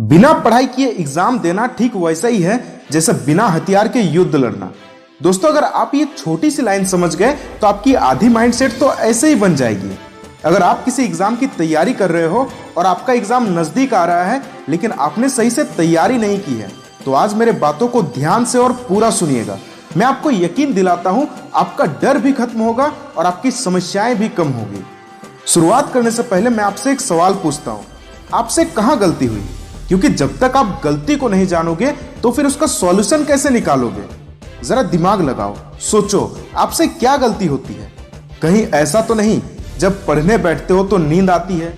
बिना पढ़ाई किए एग्जाम देना ठीक वैसा ही है जैसे बिना हथियार के युद्ध लड़ना। दोस्तों, अगर आप ये छोटी सी लाइन समझ गए तो आपकी आधी माइंडसेट तो ऐसे ही बन जाएगी। अगर आप किसी एग्जाम की तैयारी कर रहे हो और आपका एग्जाम नजदीक आ रहा है लेकिन आपने सही से तैयारी नहीं की है, तो आज मेरे बातों को ध्यान से और पूरा सुनिएगा। मैं आपको यकीन दिलाता हूं आपका डर भी खत्म होगा और आपकी समस्याएं भी कम होगी। शुरुआत करने से पहले मैं आपसे एक सवाल पूछता हूं, आपसे कहां गलती हुई? क्योंकि जब तक आप गलती को नहीं जानोगे तो फिर उसका सॉल्यूशन कैसे निकालोगे? जरा दिमाग लगाओ, सोचो आपसे क्या गलती होती है। कहीं ऐसा तो नहीं जब पढ़ने बैठते हो तो नींद आती है,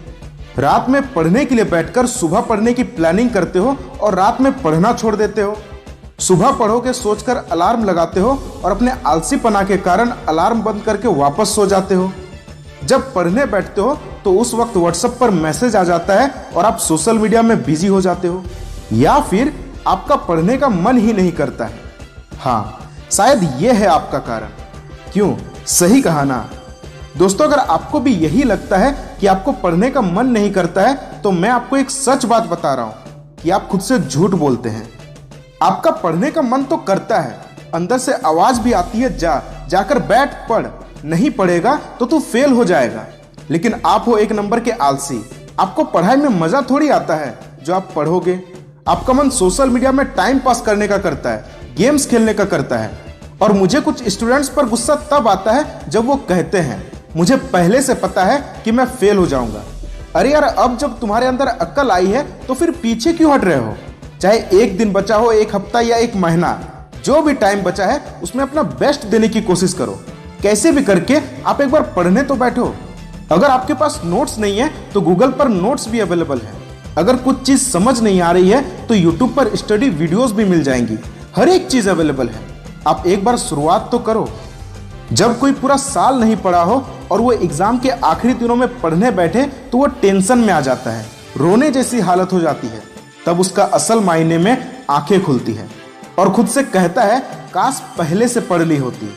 रात में पढ़ने के लिए बैठकर सुबह पढ़ने की प्लानिंग करते हो और रात में पढ़ना छोड़ देते हो, सुबह पढ़ोगे सोचकर अलार्म लगाते हो और अपने आलसीपना के कारण अलार्म बंद करके वापस सो जाते हो, जब पढ़ने बैठते हो तो उस वक्त व्हाट्सएप पर मैसेज आ जाता है और आप सोशल मीडिया में बिजी हो जाते हो, या फिर आपका पढ़ने का मन ही नहीं करता है। हाँ, शायद ये है आपका कारण। क्यों? सही कहा ना। दोस्तों, अगर आपको भी यही लगता है कि आपको पढ़ने का मन नहीं करता है तो मैं आपको एक सच बात बता रहा हूं कि आप खुद से झूठ बोलते हैं। आपका पढ़ने का मन तो करता है, अंदर से आवाज भी आती है जाकर बैठ पढ़, नहीं पढ़ेगा तो तू फेल हो जाएगा। लेकिन आप हो एक नंबर के आलसी। आपको पढ़ाई में मजा थोड़ी आता है जो आप पढ़ोगे। आपका मन सोशल मीडिया में टाइम पास करने का करता है, गेम्स खेलने का करता है। और मुझे कुछ स्टूडेंट्स पर गुस्सा तब आता है जब वो कहते हैं मुझे पहले से पता है कि मैं फेल हो जाऊंगा। अरे यार, अब जब तुम्हारे अंदर अक्ल आई है तो फिर पीछे क्यों हट रहे हो? चाहे एक दिन बचा हो, एक हफ्ता या एक महीना, जो भी टाइम बचा है उसमें अपना बेस्ट देने की कोशिश करो। कैसे भी करके आप एक बार पढ़ने तो बैठो। अगर आपके पास नोट्स नहीं है तो गूगल पर नोट्स भी अवेलेबल है। अगर कुछ चीज समझ नहीं आ रही है तो यूट्यूब पर स्टडी वीडियोस भी मिल जाएंगी। हर एक चीज अवेलेबल है। आप एक बार शुरुआत तो करो। जब कोई पूरा साल नहीं पढ़ा हो और वो एग्जाम के आखिरी दिनों में पढ़ने बैठे तो वो टेंशन में आ जाता है, रोने जैसी हालत हो जाती है। तब उसका असल मायने में आंखें खुलती है और खुद से कहता है काश पहले से पढ़ ली होती।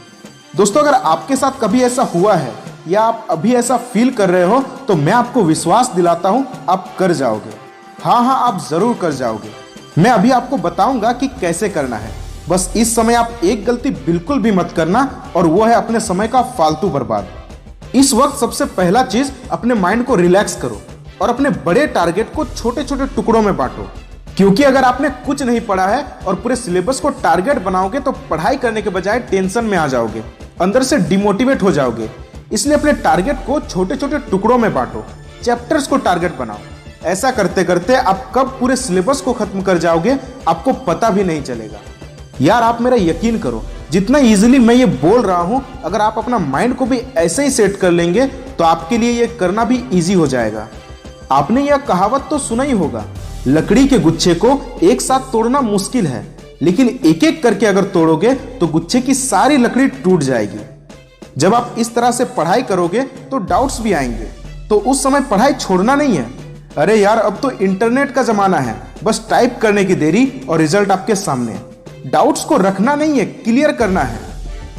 दोस्तों, अगर आपके साथ कभी ऐसा हुआ है या आप अभी ऐसा फील कर रहे हो तो मैं आपको विश्वास दिलाता हूं आप कर जाओगे। हाँ, आप जरूर कर जाओगे। मैं अभी आपको बताऊंगा कि कैसे करना है। बस इस समय आप एक गलती बिल्कुल भी मत करना, और वो है अपने समय का फालतू बर्बाद। इस वक्त सबसे पहला चीज, अपने माइंड को रिलैक्स करो और अपने बड़े टारगेट को छोटे छोटे टुकड़ों में बांटो। क्योंकि अगर आपने कुछ नहीं पढ़ा है और पूरे सिलेबस को टारगेट बनाओगे तो पढ़ाई करने के बजाय टेंशन में आ जाओगे, अंदर से डिमोटिवेट हो जाओगे। इसलिए अपने टारगेट को छोटे छोटे टुकड़ों में बांटो, चैप्टर्स को टारगेट बनाओ। ऐसा करते करते आप कब पूरे सिलेबस को खत्म कर जाओगे आपको पता भी नहीं चलेगा। यार, आप मेरा यकीन करो, जितना इजीली मैं ये बोल रहा हूं, अगर आप अपना माइंड को भी ऐसे ही सेट कर लेंगे तो आपके लिए ये करना भी इजी हो जाएगा। आपने यह कहावत तो सुना ही होगा, लकड़ी के गुच्छे को एक साथ तोड़ना मुश्किल है, लेकिन एक एक करके अगर तोड़ोगे तो गुच्छे की सारी लकड़ी टूट जाएगी। जब आप इस तरह से पढ़ाई करोगे तो डाउट्स भी आएंगे, तो उस समय पढ़ाई छोड़ना नहीं है। अरे यार, अब तो इंटरनेट का जमाना है, बस टाइप करने की देरी और रिजल्ट आपके सामने। डाउट्स को रखना नहीं है, क्लियर करना है।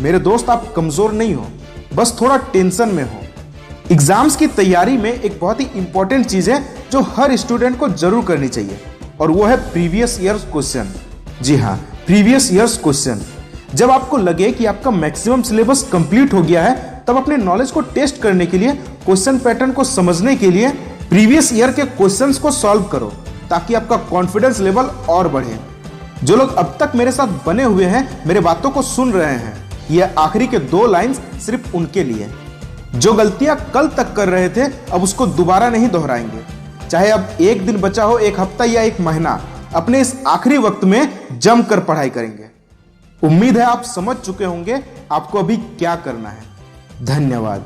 मेरे दोस्त, आप कमजोर नहीं हो, बस थोड़ा टेंशन में हो। एग्जाम्स की तैयारी में एक बहुत ही इंपॉर्टेंट चीज है जो हर स्टूडेंट को जरूर करनी चाहिए, और वो है प्रीवियस ईयर्स क्वेश्चन। जी हाँ, प्रीवियस ईयर्स क्वेश्चन। जब आपको लगे कि आपका मैक्सिमम सिलेबस कंप्लीट हो गया है तब अपने नॉलेज को टेस्ट करने के लिए, क्वेश्चन पैटर्न को समझने के लिए प्रीवियस ईयर के क्वेश्चंस को सॉल्व करो, ताकि आपका कॉन्फिडेंस लेवल और बढ़े। जो लोग अब तक मेरे साथ बने हुए हैं, मेरे बातों को सुन रहे हैं, ये आखिरी के 2 लाइंस सिर्फ उनके लिए। जो गलतियां कल तक कर रहे थे अब उसको दोबारा नहीं दोहराएंगे। चाहे अब एक दिन बचा हो, एक हफ्ता या एक महीना, अपने इस आखिरी वक्त में जमकर पढ़ाई करेंगे। उम्मीद है आप समझ चुके होंगे आपको अभी क्या करना है। धन्यवाद।